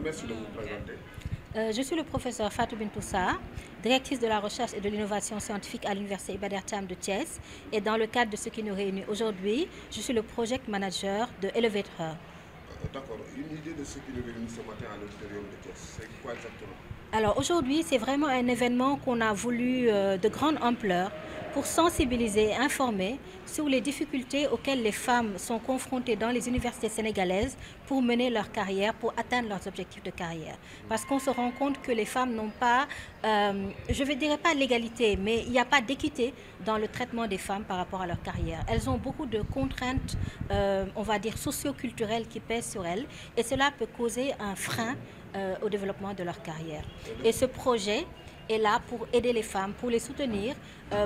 merci de vous présenter. Je suis le professeur Fatou Bintoussa, directrice de la recherche et de l'innovation scientifique à l'Université Iba Der Thiam de Thiès. Et dans le cadre de ce qui nous réunit aujourd'hui, je suis le project manager de Elevate Her. D'accord. Une idée de ce qui nous réunit ce matin à l'auditorium de Thiès, c'est quoi exactement? Alors aujourd'hui, c'est vraiment un événement qu'on a voulu de grande ampleur pour sensibiliser et informer sur les difficultés auxquelles les femmes sont confrontées dans les universités sénégalaises pour mener leur carrière, pour atteindre leurs objectifs de carrière. Parce qu'on se rend compte que les femmes n'ont pas, je ne dirais pas l'égalité, mais il n'y a pas d'équité dans le traitement des femmes par rapport à leur carrière. Elles ont beaucoup de contraintes, on va dire, socio-culturelles qui pèsent sur elles et cela peut causer un frein au développement de leur carrière. Et ce projet est là pour aider les femmes, pour les soutenir,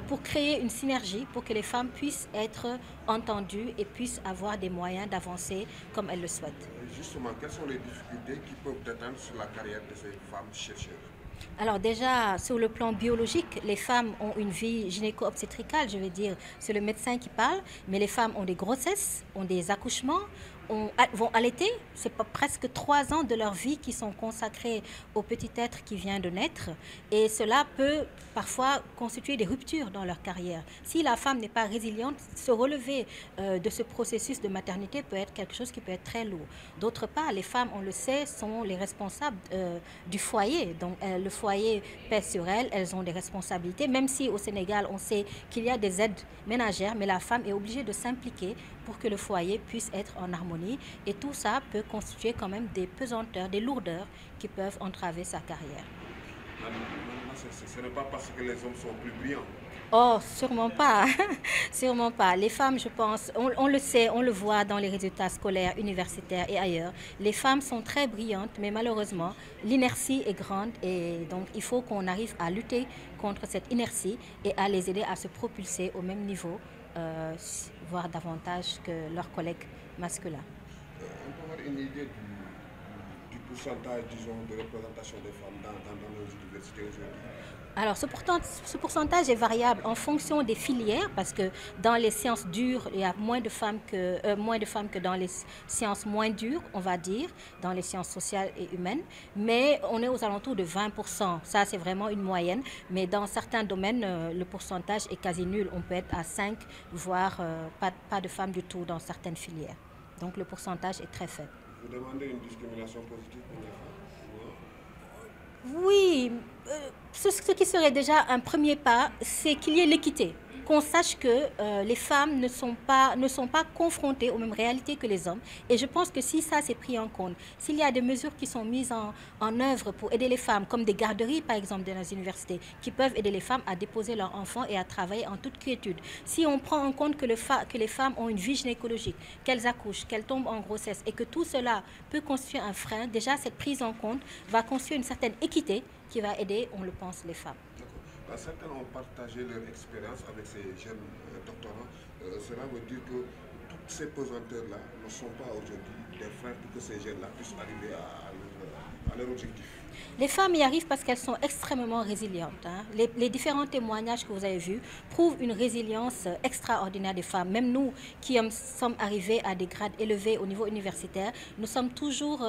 pour créer une synergie, pour que les femmes puissent être entendues et puissent avoir des moyens d'avancer comme elles le souhaitent. Justement, quelles sont les difficultés qui peuvent atteindre sur la carrière de ces femmes chercheuses? Alors déjà, sur le plan biologique, les femmes ont une vie gynéco-obstétricale, je veux dire, c'est le médecin qui parle, mais les femmes ont des grossesses, ont des accouchements, vont allaiter. C'est presque 3 ans de leur vie qui sont consacrés au petit être qui vient de naître. Et cela peut parfois constituer des ruptures dans leur carrière. Si la femme n'est pas résiliente, se relever de ce processus de maternité peut être quelque chose qui peut être très lourd. D'autre part, les femmes, on le sait, sont les responsables du foyer. Donc le foyer pèse sur elles, elles ont des responsabilités. Même si au Sénégal, on sait qu'il y a des aides ménagères, mais la femme est obligée de s'impliquer pour que le foyer puisse être en harmonie. Et tout ça peut constituer quand même des pesanteurs, des lourdeurs qui peuvent entraver sa carrière. Ce n'est pas parce que les hommes sont plus brillants. Oh, sûrement pas. Sûrement pas. Les femmes, je pense, on le sait, on le voit dans les résultats scolaires, universitaires et ailleurs. Les femmes sont très brillantes, mais malheureusement, l'inertie est grande et donc il faut qu'on arrive à lutter contre cette inertie et à les aider à se propulser au même niveau, voire davantage que leurs collègues masculins. On peut avoir une idée du pourcentage, disons, de représentation des femmes dans nos universités aujourd'hui? Alors, ce pourcentage est variable en fonction des filières, parce que dans les sciences dures, il y a moins de femmes que dans les sciences moins dures, on va dire, dans les sciences sociales et humaines. Mais on est aux alentours de 20%. Ça, c'est vraiment une moyenne. Mais dans certains domaines, le pourcentage est quasi nul. On peut être à 5, voire pas de femmes du tout dans certaines filières. Donc, le pourcentage est très faible. Vous demandez une discrimination positive pour les femmes? Oui, ce qui serait déjà un premier pas, c'est qu'il y ait l'équité. Qu'on sache que les femmes ne sont pas confrontées aux mêmes réalités que les hommes. Et je pense que si ça c'est pris en compte, s'il y a des mesures qui sont mises en œuvre pour aider les femmes, comme des garderies par exemple dans les universités, qui peuvent aider les femmes à déposer leurs enfants et à travailler en toute quiétude. Si on prend en compte que les femmes ont une vie gynécologique, qu'elles accouchent, qu'elles tombent en grossesse et que tout cela peut constituer un frein, déjà cette prise en compte va constituer une certaine équité qui va aider, on le pense, les femmes. Certains ont partagé leur expérience avec ces jeunes doctorants. Cela veut dire que toutes ces pesanteurs-là ne sont pas aujourd'hui des freins pour que ces jeunes-là puissent arriver à leur objectif. Les femmes y arrivent parce qu'elles sont extrêmement résilientes. Hein. Les différents témoignages que vous avez vus prouvent une résilience extraordinaire des femmes. Même nous qui sommes arrivés à des grades élevés au niveau universitaire, nous sommes toujours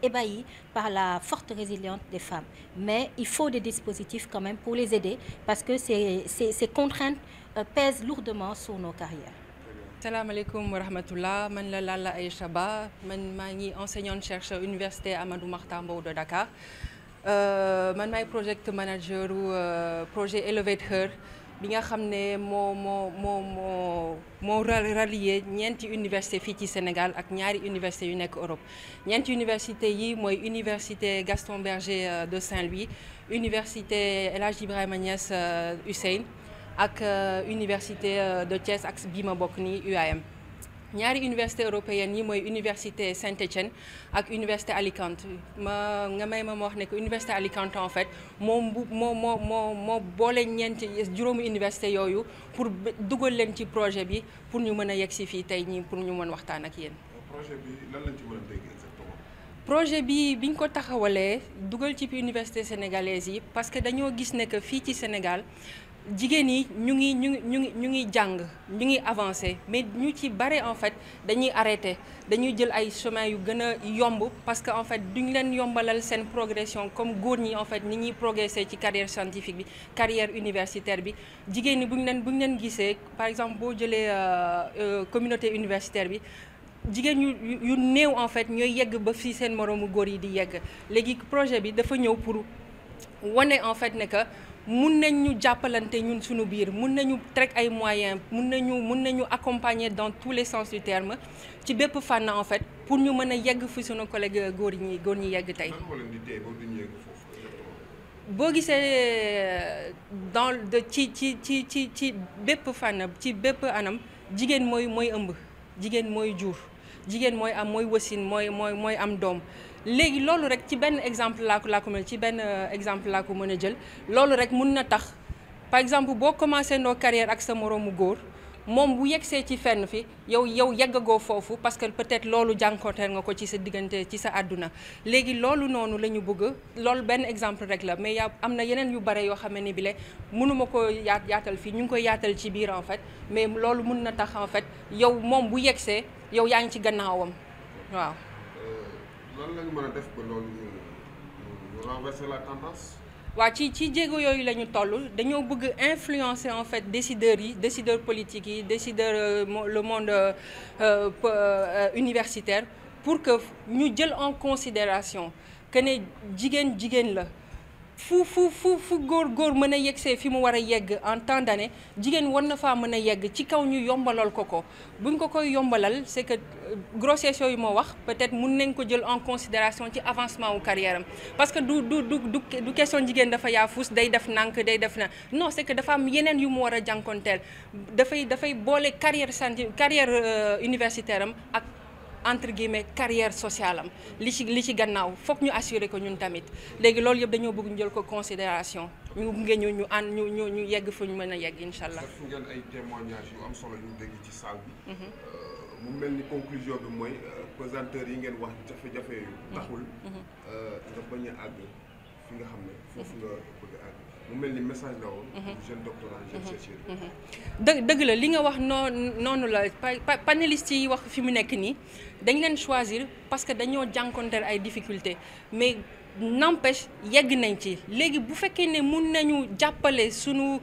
ébahis par la forte résilience des femmes. Mais il faut des dispositifs quand même pour les aider parce que ces contraintes pèsent lourdement sur nos carrières. Salam alaikum wa rahmatullah, man la Lalla Aïcha Ba, man suis enseignante chercheur université Amadou Mahtar Mbow de Dakar. Man maay project manager projet Elevate Her bi nga xam ne moo rallier ñeenti université fii ci Sénégal ak ñaari université yu nekk Europe. Ñeenti université yi mooy université Gaston Berger de Saint-Louis, université El Hadji Ibrahima Niass Hussein ak université de Thiès ak bii ma bokk nii UAM. ñaari université européenne yi mooy université Saint-Étienne ak université Alicante nga may ma wax ne que université Alicante en fait moo boole ñeenti juróomi université yooyu pour dugal leen ci projet bi pour ñu mën a yegg si fii tey ñii pour ñu mën waxtaan ak yéen. projet bi lan lañ ci mën a dégg exactement? projet bi biñ ko taxawalee dugal ci université sénégalaise yi parce que dañoo gis ne que fii ci Sénégal jigéen yi ñu ngi jàng ñu ngi avancé mais ñu ci bare en fait dañuy arrêté dañuy jël ay chemin yu gën a yomb parce que en fait duñ leen yombalal seen progression comme góor ñi en fait ni ñuy progresser ci carrière scientifique bi carrière universitaire bi jigéen ñi bu ñu leen gisee par exemple boo jëlee communauté universitaire bi jigéen yu néew en fait ñooy yegg ba fii seen moroomu góor yi di yegg léegi projet bi dafa ñëw pour wane en fait ne que mun nañ ñu jàppalante ñun suñu biir mun nañu teg ay moyens mun nañu accompagner dans tous les sens du terme ci bépp fànn en fait pour ñu mën a yegg fi suñu collègue góor ñi yegg tey. boo gisee dans de ci bépp fànn ci bépp anam jigéen mooy ëmb jigéen mooy jur jigéen mooy wasin mooy am doom. léegi loolu rek ci benn exemple laa ko mën a jël loolu rek mun na tax par exemple boo commencé ndoo carrière ak sa moroomu góor moom bu yegsee ci fenn fi yow yeggagoo foofu parce que peut-être loolu jànkonteel nga ko ci sa diggante ci sa àdduna léegi loolu noonu la ñu bëgg loolu benn exemple rek la mais am na yeneen yu bare yoo xam ne bi le mënuma ko yaatal fii ñu ngi koy yaatal ci biir en fait mais loolu mun na tax en fait yow moom bu yegsee yow yaa ngi ci gannaawam waaw. lan la ñu mën a def ba loolu ñu renverser la tendance. waaw ci jéego yooyu la ñu toll dañoo bëgg influencer en fait décideurs politiques yi décideurs le monde universitaire pour que ñu jël en considération que ne jigéen la fu góor mën a yeggsee fi mu war a yegg en temps d'année jigéen war na faa mën a yegg ci kaw ñu yombalal ko buñ ko koy yombalal c'est que grossesse yooyu moo wax peut-être mun nañ ko jël en considération ci avancement wu carrière am parce que du question jigéen dafa yaafus day def nànk day def na non c'est que dafa am yeneen yu mu war a jànkonteel dafay boole carrière universitaire am ak entre guillemets carrière sociale am li ci gannaaw foog ñu assurer ko ñun tamit léegi loolu yëpp dañoo bëgg ñu jël ko considération ñu gunge ñu yegg fu ñu mën a yegg incha allah. def ngeen ay témoignages yu am solo yu dégg ci salle bi. mu mel ni conclusion bi mooy pesanteurs yi ngeen wax jafe-jafe yu taxul. nga bañ a àgg fi nga xam ne foofu nga bëgg a àgg. mu mel ni message la woon. jeune doctorant jeune chercheur. dëgg la li nga wax noonu la panélistes yi wax fi mu nekk nii dañ leen choisir parce que dañoo jànkonteel ay difficultés mais n'empêche yegg nañ ci léegi bu fekkee ne mun nañu jàppale sunu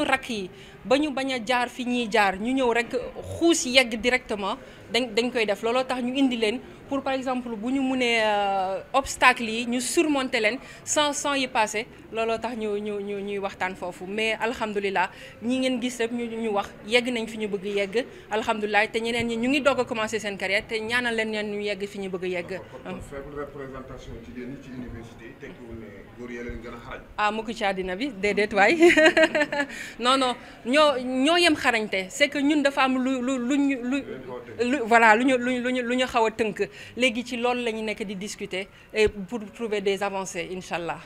rakk yi ba ñu bañ a jaar fi ñuy jaar ñu ñëw rek xuus yegg directement dañ koy def looloo tax ñu indi leen pour par exemple bu ñu munee obstacle yi ñu surmonter leen sans y passer looloo tax ñuy waxtaan foofu mais alhamdulilah ñi ngeen gis rek ñu wax yegg nañ fi ñu bëgg yegg alhamdulilah te ñeneen ñi ñu ngi doog a commencer seen carrière te ñaanal leen ñu yegg fi ñu bëgg yegg. kon faible représentation jigéen ñi ci université yi tekkiwul ne góor yi leen gën a xarañ. ah mu ko ci àddina bi déedéet waay non ñoo yem xarañte c'est que ñun dafa am voilà lu ñu xaw a tënk léegi ci loolu la ñu nekk di discuter et pour trouver des avancées incha allah.